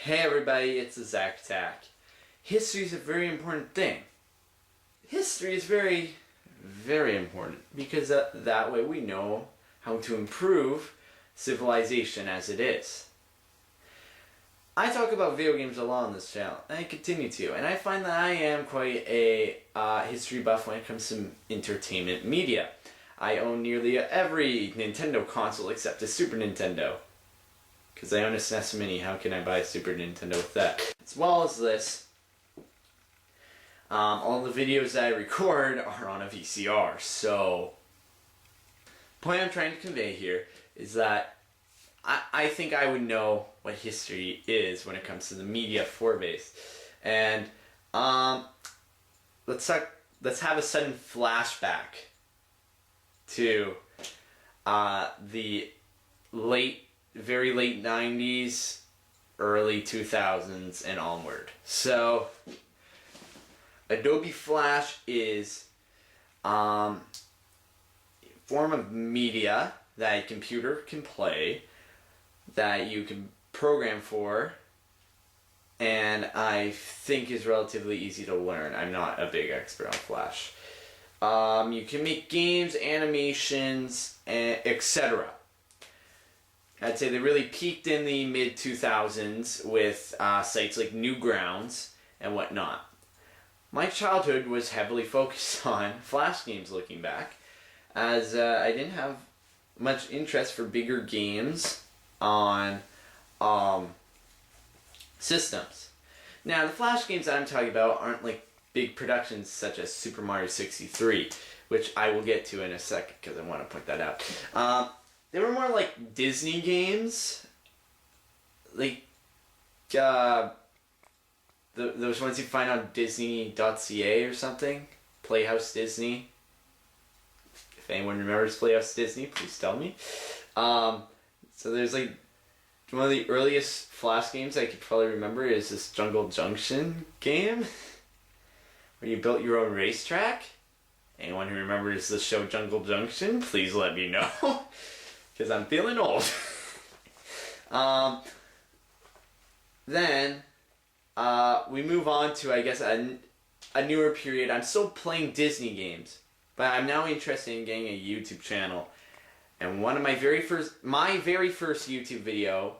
Hey everybody, it's the Zach Attack. History is a very important thing. History is very, very important because that way we know how to improve civilization as it is. I talk about video games a lot on this channel, and I continue to, and I find that I am quite a history buff when it comes to entertainment media. I own nearly every Nintendo console except a Super Nintendo. Because I own a SNES Mini, how can I buy a Super Nintendo with that? As well as this, all the videos that I record are on a VCR, so the point I'm trying to convey here is that I think I would know what history is when it comes to the media base. And let's have a sudden flashback to the very late 90s, early 2000s, and onward. So, Adobe Flash is a form of media that a computer can play, that you can program for, and I think is relatively easy to learn. I'm not a big expert on Flash. You can make games, animations, etc. I'd say they really peaked in the mid-2000s with sites like Newgrounds and whatnot. My childhood was heavily focused on Flash games looking back, as I didn't have much interest for bigger games on systems. Now, the Flash games that I'm talking about aren't like big productions such as Super Mario 63, which I will get to in a second because I want to point that out. They were more like Disney games, like those ones you find on Disney.ca or something, Playhouse Disney. If anyone remembers Playhouse Disney, please tell me. So there's like one of the earliest Flash games I could probably remember is this Jungle Junction game, where you built your own racetrack. Anyone who remembers the show Jungle Junction, please let me know. Because I'm feeling old. Then we move on to, I guess, a newer period. I'm still playing Disney games, but I'm now interested in getting a YouTube channel. And one of my very first YouTube video,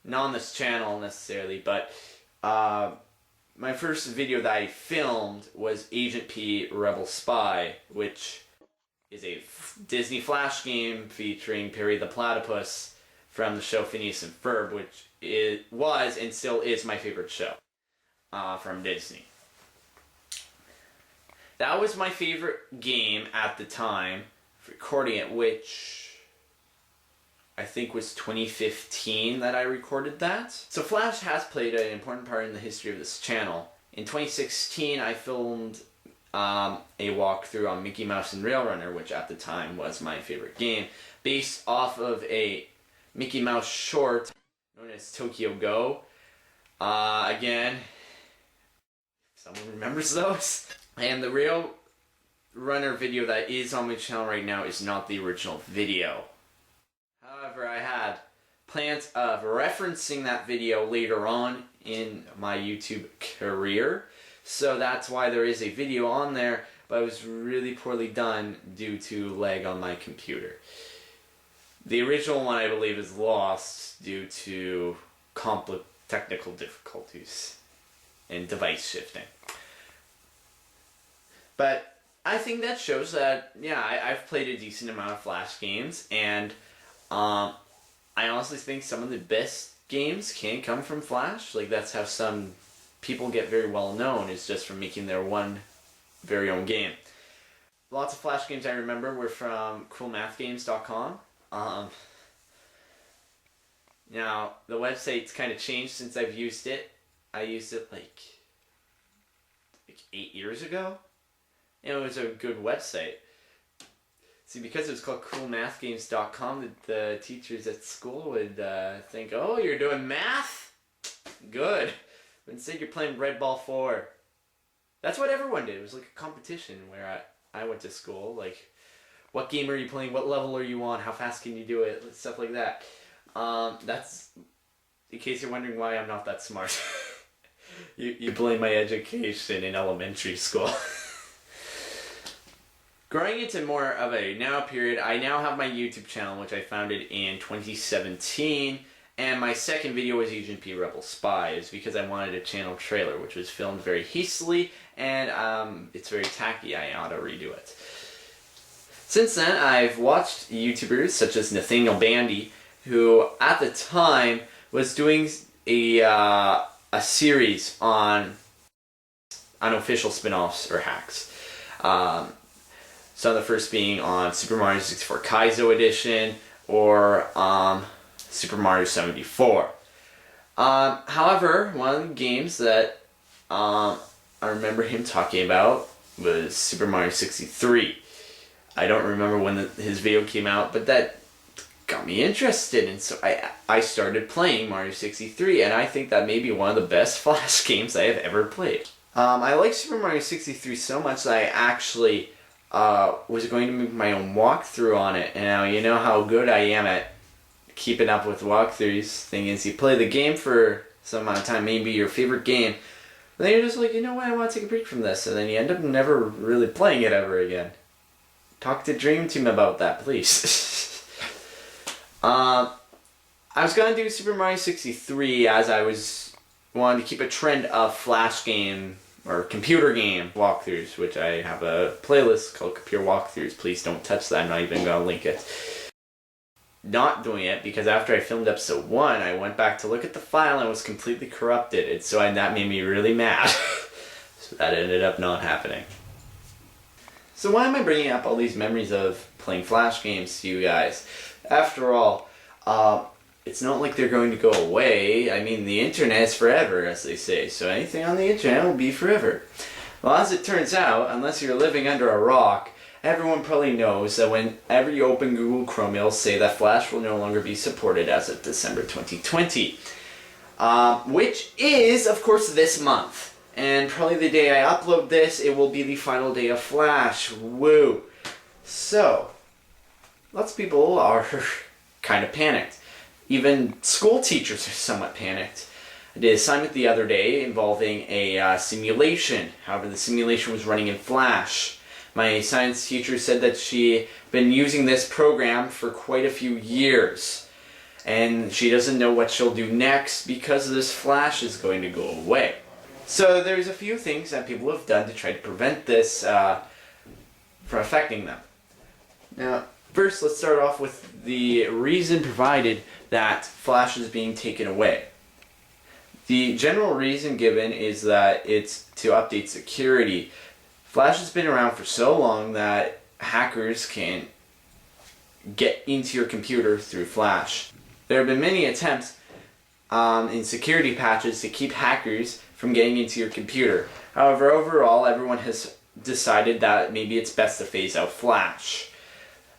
not on this channel necessarily, but my first video that I filmed was Agent P Rebel Spy, which is a Disney Flash game featuring Perry the Platypus from the show Phineas and Ferb, which was and still is my favorite show from Disney. That was my favorite game at the time, recording it, which I think was 2015 that I recorded that. So Flash has played an important part in the history of this channel. In 2016, I filmed a walkthrough on Mickey Mouse and Rail Runner, which at the time was my favorite game, based off of a Mickey Mouse short known as Tokyo Go. Again, someone remembers those. And the Rail Runner video that is on my channel right now is not the original video. However, I had plans of referencing that video later on in my YouTube career. So that's why there is a video on there, but it was really poorly done due to lag on my computer. The original one, I believe, is lost due to technical difficulties and device shifting. But I think that shows that, yeah, I've played a decent amount of Flash games, and I honestly think some of the best games can come from Flash. Like, that's how some people get very well known, is just from making their one very own game. Lots of Flash games I remember were from coolmathgames.com. Now, the website's kind of changed since I've used it. I used it like 8 years ago. And it was a good website. See, because it was called coolmathgames.com, the teachers at school would think, oh, you're doing math? Good. But instead you're playing Red Ball 4. That's what everyone did. It was like a competition where I went to school. Like, what game are you playing? What level are you on? How fast can you do it? Stuff like that. That's in case you're wondering why I'm not that smart. You blame my education in elementary school. Growing into more of a now period, I now have my YouTube channel, which I founded in 2017, and my second video was Agent P Rebel Spies, because I wanted a channel trailer, which was filmed very hastily, and it's very tacky. I ought to redo it. Since then, I've watched YouTubers such as Nathaniel Bandy, who at the time was doing a series on unofficial spin-offs or hacks. Some of the first being on Super Mario 64 Kaizo Edition or Super Mario 74. However, one of the games that I remember him talking about was Super Mario 63. I don't remember when his video came out, but that got me interested, and so I started playing Mario 63, and I think that may be one of the best Flash games I have ever played. I like Super Mario 63 so much that I actually was going to make my own walkthrough on it, and now you know how good I am at keeping up with walkthroughs. Thing is, you play the game for some amount of time, maybe your favorite game, but then you're just like, you know what, I want to take a break from this, and then you end up never really playing it ever again. Talk to Dream Team about that, please. I was going to do Super Mario 63 as I wanted to keep a trend of Flash game or computer game walkthroughs, which I have a playlist called Computer Walkthroughs. Please don't touch that. I'm not even going to link it. Not doing it because after I filmed episode 1, I went back to look at the file and it was completely corrupted. And so that made me really mad. So that ended up not happening. So why am I bringing up all these memories of playing Flash games to you guys? After all, it's not like they're going to go away. I mean, the internet is forever, as they say, so anything on the internet will be forever. Well, as it turns out, unless you're living under a rock, everyone probably knows that whenever you open Google Chrome, it'll say that Flash will no longer be supported as of December 2020. Which is, of course, this month. And probably the day I upload this, it will be the final day of Flash. Woo! So, lots of people are kind of panicked. Even school teachers are somewhat panicked. I did an assignment the other day involving a simulation. However, the simulation was running in Flash. My science teacher said that she'd been using this program for quite a few years. And she doesn't know what she'll do next because this Flash is going to go away. So there's a few things that people have done to try to prevent this from affecting them. Now, first, let's start off with the reason provided that Flash is being taken away. The general reason given is that it's to update security. Flash has been around for so long that hackers can get into your computer through Flash. There have been many attempts in security patches to keep hackers from getting into your computer. However, overall, everyone has decided that maybe it's best to phase out Flash.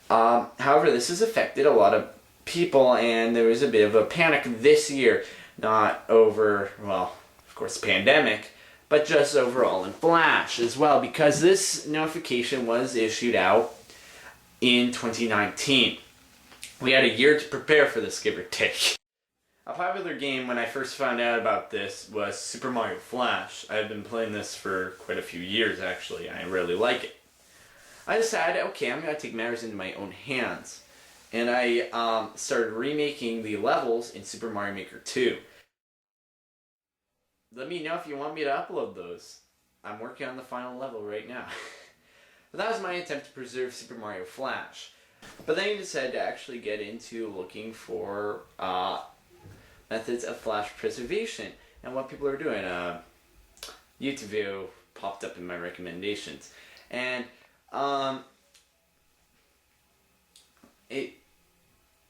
However, this has affected a lot of people, and there was a bit of a panic this year, not over, well, of course, the pandemic, but just overall in Flash as well, because this notification was issued out in 2019. We had a year to prepare for this, give or take. A popular game when I first found out about this was Super Mario Flash. I've been playing this for quite a few years, actually. I really like it. I decided, okay, I'm going to take matters into my own hands. And I started remaking the levels in Super Mario Maker 2. Let me know if you want me to upload those. I'm working on the final level right now. But that was my attempt to preserve Super Mario Flash. But then I decided to actually get into looking for methods of Flash preservation and what people are doing. YouTube video popped up in my recommendations, and it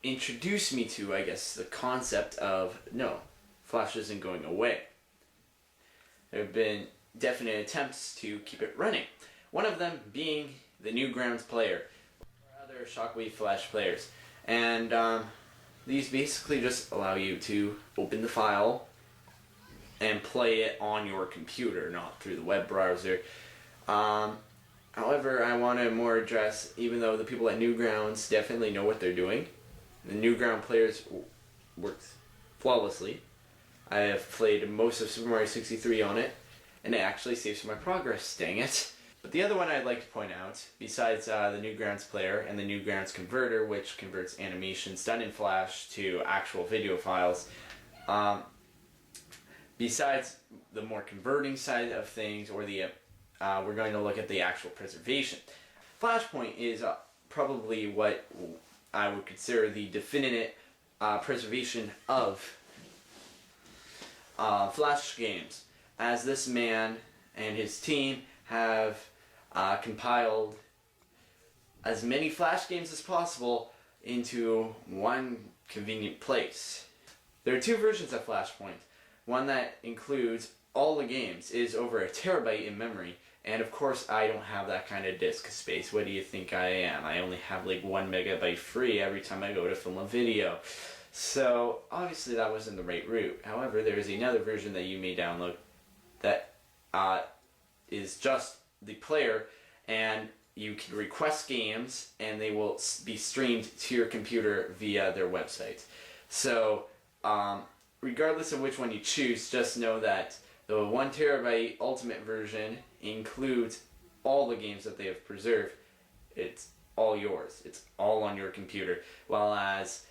introduced me to, I guess, the concept of no, Flash isn't going away. There have been definite attempts to keep it running. One of them being the Newgrounds player, or other Shockwave Flash players, and these basically just allow you to open the file and play it on your computer, not through the web browser. However, I want to more address, even though the people at Newgrounds definitely know what they're doing, the Newground players worked flawlessly. I have played most of Super Mario 63 on it, and it actually saves my progress, dang it. But the other one I'd like to point out, besides the Newgrounds player and the Newgrounds converter, which converts animations done in Flash to actual video files, besides the more converting side of things, or the we're going to look at the actual preservation. Flashpoint is probably what I would consider the definitive preservation of Flash games, as this man and his team have compiled as many Flash games as possible into one convenient place. There are two versions of Flashpoint. One that includes all the games, is over 1 terabyte in memory, and of course I don't have that kind of disk space. What do you think I am? I only have like 1 megabyte free every time I go to film a video. So obviously that wasn't the right route. However, there is another version that you may download that is just the player, and you can request games and they will be streamed to your computer via their website. So regardless of which one you choose, just know that the 1 terabyte ultimate version includes all the games that they have preserved. It's all yours. It's all on your computer. While as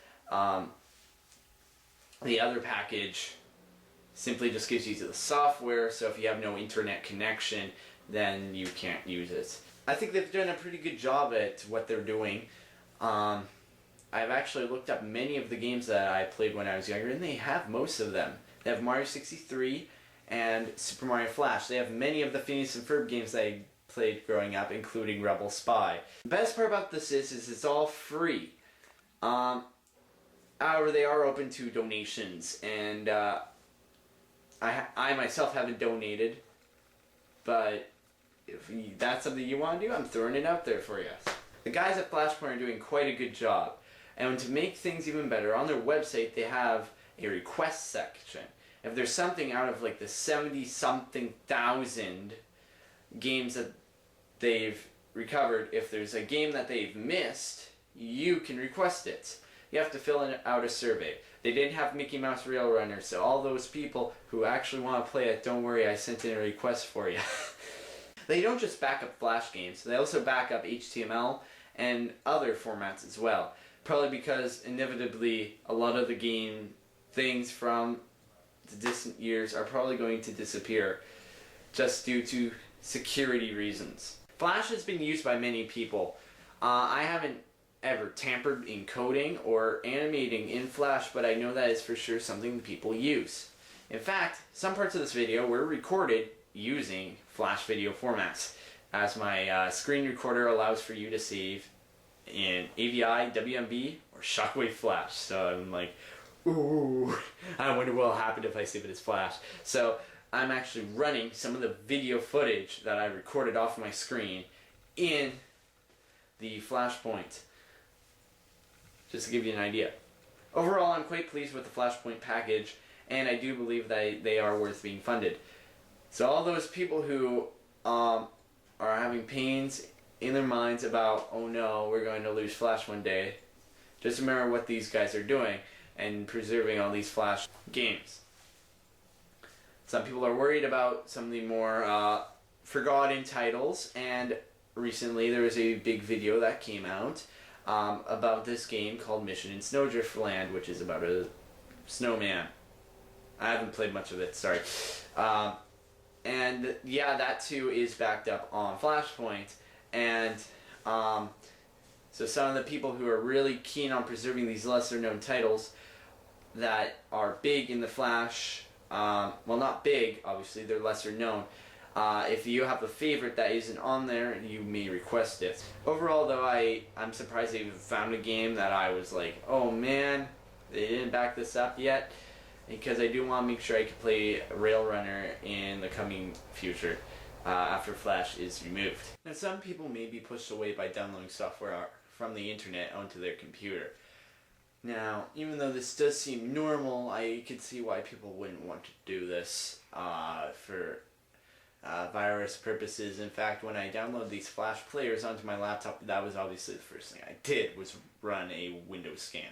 the other package simply just gives you the software, so if you have no internet connection, then you can't use it. I think they've done a pretty good job at what they're doing. I've actually looked up many of the games that I played when I was younger, and they have most of them. They have Mario 63 and Super Mario Flash. They have many of the Phineas and Ferb games that I played growing up, including Rebel Spy. The best part about this is it's all free. However, they are open to donations, and I myself haven't donated, but if that's something you want to do, I'm throwing it out there for you. The guys at Flashpoint are doing quite a good job, and to make things even better, on their website they have a request section. If there's something out of like the 70-something thousand games that they've recovered, if there's a game that they've missed, you can request it. You have to fill out a survey. They didn't have Mickey Mouse Rail Runner, so all those people who actually want to play it, don't worry, I sent in a request for you. They don't just back up Flash games, they also back up HTML and other formats as well. Probably because inevitably a lot of the game things from the distant years are probably going to disappear just due to security reasons. Flash has been used by many people. I haven't ever tampered in coding or animating in Flash, but I know that is for sure something people use. In fact, some parts of this video were recorded using Flash video formats, as my screen recorder allows for you to save in AVI, WMV, or Shockwave Flash. So I'm like, ooh, I wonder what will happen if I save it as Flash. So I'm actually running some of the video footage that I recorded off my screen in the Flashpoint, just to give you an idea. Overall, I'm quite pleased with the Flashpoint package, and I do believe that they are worth being funded. So all those people who are having pains in their minds about, oh no, we're going to lose Flash one day, just remember what these guys are doing and preserving all these Flash games. Some people are worried about some of the more forgotten titles, and recently there was a big video that came out about this game called Mission in Snowdriftland, which is about a snowman. I haven't played much of it, sorry. And yeah, that too is backed up on Flashpoint, and so some of the people who are really keen on preserving these lesser known titles that are big in the Flash, well, not big, obviously, they're lesser known. If you have a favorite that isn't on there, you may request it. Overall, though, I'm surprised they even found a game that I was like, oh man, they didn't back this up yet, because I do want to make sure I can play Rail Runner in the coming future after Flash is removed. Now, some people may be pushed away by downloading software from the internet onto their computer. Now, even though this does seem normal, I could see why people wouldn't want to do this for virus purposes. In fact, when I downloaded these Flash players onto my laptop, that was obviously the first thing I did, was run a Windows scan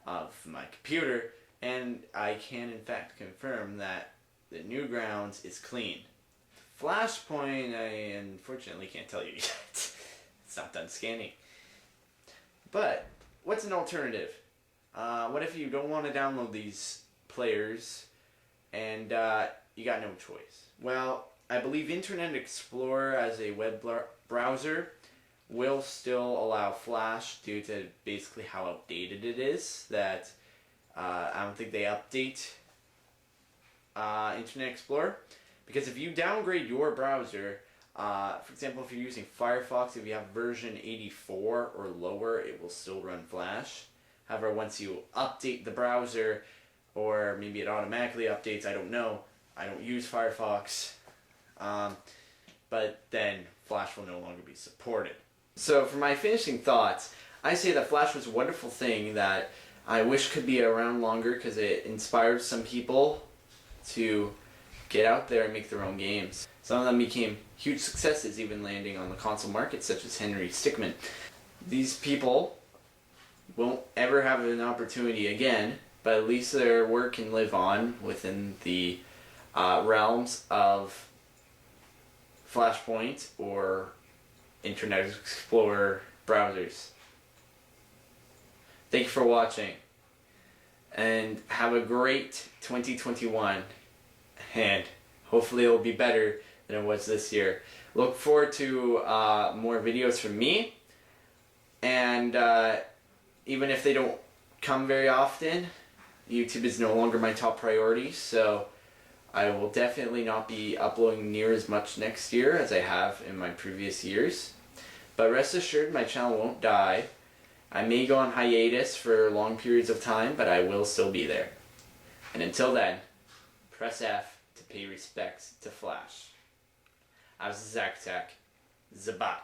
of my computer and I can in fact confirm that the Newgrounds is clean. Flashpoint, I unfortunately can't tell you yet. It's not done scanning. But what's an alternative? What if you don't want to download these players and you got no choice? Well, I believe Internet Explorer as a web browser will still allow Flash due to basically how outdated it is. That I don't think they update Internet Explorer, because if you downgrade your browser, for example, if you're using Firefox, if you have version 84 or lower, it will still run Flash. However, once you update the browser, or maybe it automatically updates, I don't know. I don't use Firefox. But then Flash will no longer be supported. So for my finishing thoughts, I say that Flash was a wonderful thing that I wish could be around longer because it inspired some people to get out there and make their own games. Some of them became huge successes, even landing on the console market, such as Henry Stickmin. These people won't ever have an opportunity again, but at least their work can live on within the realms of Flashpoint or Internet Explorer browsers. Thank you for watching, and have a great 2021, and hopefully it will be better than it was this year. Look forward to more videos from me, and even if they don't come very often, YouTube is no longer my top priority, so I will definitely not be uploading near as much next year as I have in my previous years. But rest assured, my channel won't die. I may go on hiatus for long periods of time, but I will still be there. And until then, press F to pay respects to Flash. I was Zach Tech. Zabat.